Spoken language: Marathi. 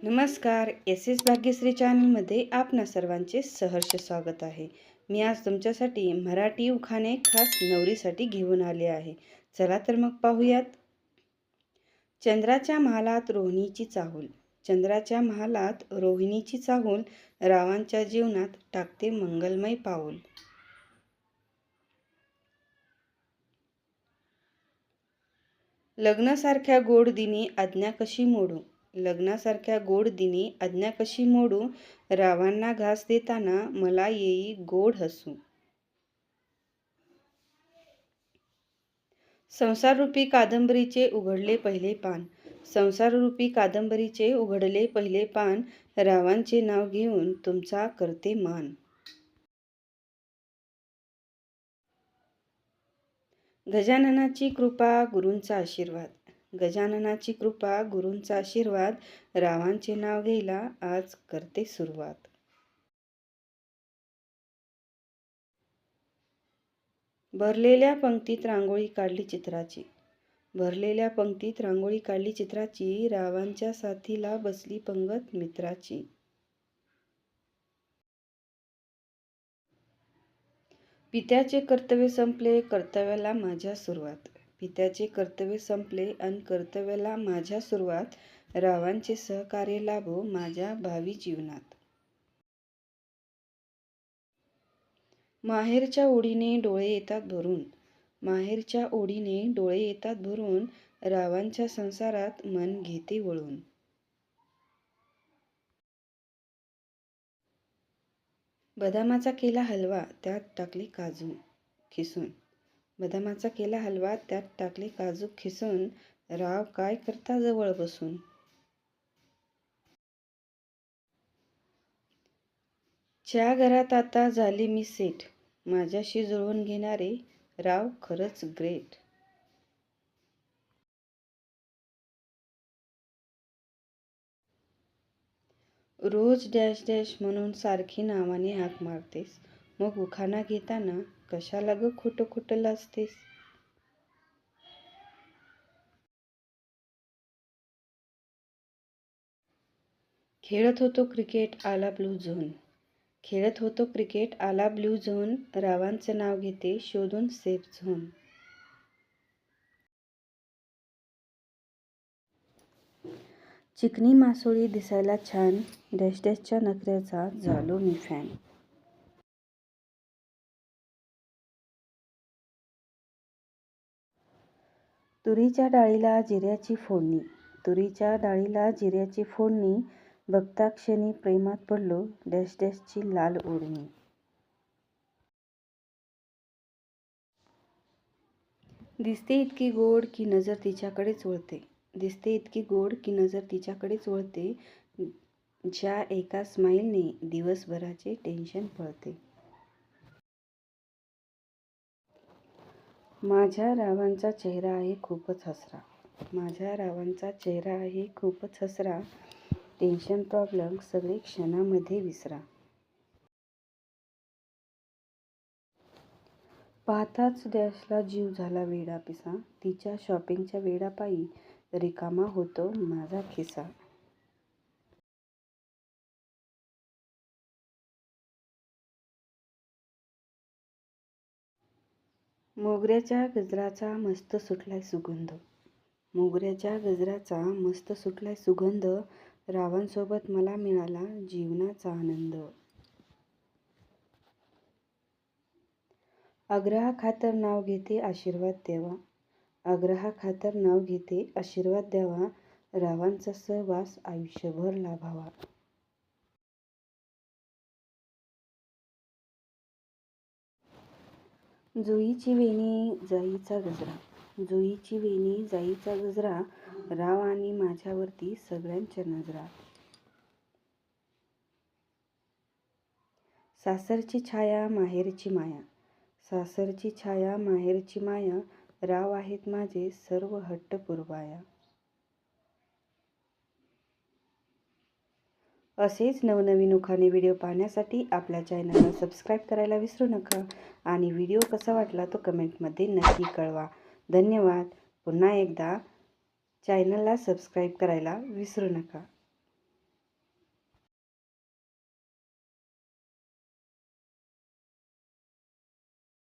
नमस्कार. एस एस भाग्यश्री चॅनलमध्ये आपणा सर्वांचे सहर्ष स्वागत आहे. मी आज तुमच्यासाठी मराठी उखाणे खास नवरीसाठी घेऊन आले आहे. चला तर मग पाहूयात. चंद्राच्या महालात रोहिणीची चाहूल. चंद्राच्या महालात रोहिणीची चाहूल, रावांच्या जीवनात टाकते मंगलमय पाऊल. लग्नासारख्या गोड दिनी आज्ञा कशी मोडू. लग्नासारख्या गोड दिनी आज्ञा कशी मोडू, रावांना घास देताना मला येई गोड हसू. संसाररूपी कादंबरीचे उघडले पहिले पान. संसाररूपी कादंबरीचे उघडले पहिले पान, रावांचे नाव घेऊन तुमचा करते मान. गजाननाची कृपा गुरूंचा आशीर्वाद. गजाननाची कृपा गुरूंचा आशीर्वाद, रावांचे नाव घ्यायला आज करते सुरुवात. भरलेल्या पंक्तीत रांगोळी काढली चित्राची. भरलेल्या पंक्तीत रांगोळी काढली चित्राची, रावांच्या साथीला बसली पंगत मित्राची. पित्याचे कर्तव्य संपले, कर्तव्याला माझ्या सुरुवात. पित्याचे कर्तव्य संपले अन कर्तव्याला माझ्या सुरुवात, रावांचे सहकार्य लाभो माझ्या भावी जीवनात. माहेरच्या ओढीने डोळे येतात भरून. माहेरच्या ओढीने डोळे येतात भरून, रावांच्या संसारात मन घेते वळून. बदामाचा केला हलवा, त्यात टाकले काजू खिसून. बदामाचा केला हलवा, त्यात टाकले काजू खिसून, राव काय करता जवळ बसून. च्या घरात आता झाली मी सेठ, माझ्याशी जुळवून घेणारे राव खरंच ग्रेट. रोज डॅश डॅश म्हणून सारखी नावाने हाक मारतेस, मग उखाणा घेताना कशाला ग खोटं खोटं लाजतेस. खेळत होतो क्रिकेट आला ब्लू झोन. खेळत होतो क्रिकेट आला ब्लू झोन, रावांचं नाव घेते शोधून सेफ झोन. चिकनी मासोळी दिसायला छान, डॅश डॅशच्या नखऱ्याचा झालो मी फॅन. तुरीच्या डाळीला जिऱ्याची फोडणी. तुरीच्या डाळीला जिऱ्याची फोडणी, बघता क्षणी प्रेमात पडलो डॅश डॅशची लाल ओढणी. दिसते इतकी गोड की नजर तिच्याकडेच वळते. दिसते इतकी गोड की नजर तिच्याकडेच वळते, ज्या एका स्माईलने दिवसभराचे टेन्शन पळते. माझ्या रावांचा चेहरा आहे खूपच हसरा. माझ्या रावांचा चेहरा आहे खूपच हसरा, टेन्शन प्रॉब्लेम सगळे क्षणामध्ये विसरा. पाहताच डॅशला जीव झाला वेडापिसा, तिच्या शॉपिंगच्या वेडापायी रिकामा होतो माझा खिसा. मोगऱ्याच्या गजराचा मस्त सुटलाय सुगंध. मोगऱ्याच्या गजराचा मस्त सुटलाय सुगंध, रावांसोबत मला मिळाला जीवनाचा आनंद. आग्रहाखातर नाव घेते आशीर्वाद द्यावा. आग्रहाखातर नाव घेते आशीर्वाद द्यावा, रावांचा सहवास आयुष्यभर लाभावा. जुईची वेणी जाईचा गजरा. जुईची वेणी जाईचा गजरा, राव आणि माझ्यावरती सगळ्यांच्या नजरा. सासरची छाया माहेरची माया. सासरची छाया माहेरची माया, राव आहेत माझे सर्व हट्ट पुरवाया. असेच नवनवीन उखाणे व्हिडिओ पाहण्यासाठी आपल्या चॅनलला सबस्क्राईब करायला विसरू नका आणि व्हिडिओ कसा वाटला तो कमेंटमध्ये नक्की कळवा. धन्यवाद. पुन्हा एकदा चॅनलला सबस्क्राईब करायला विसरू नका.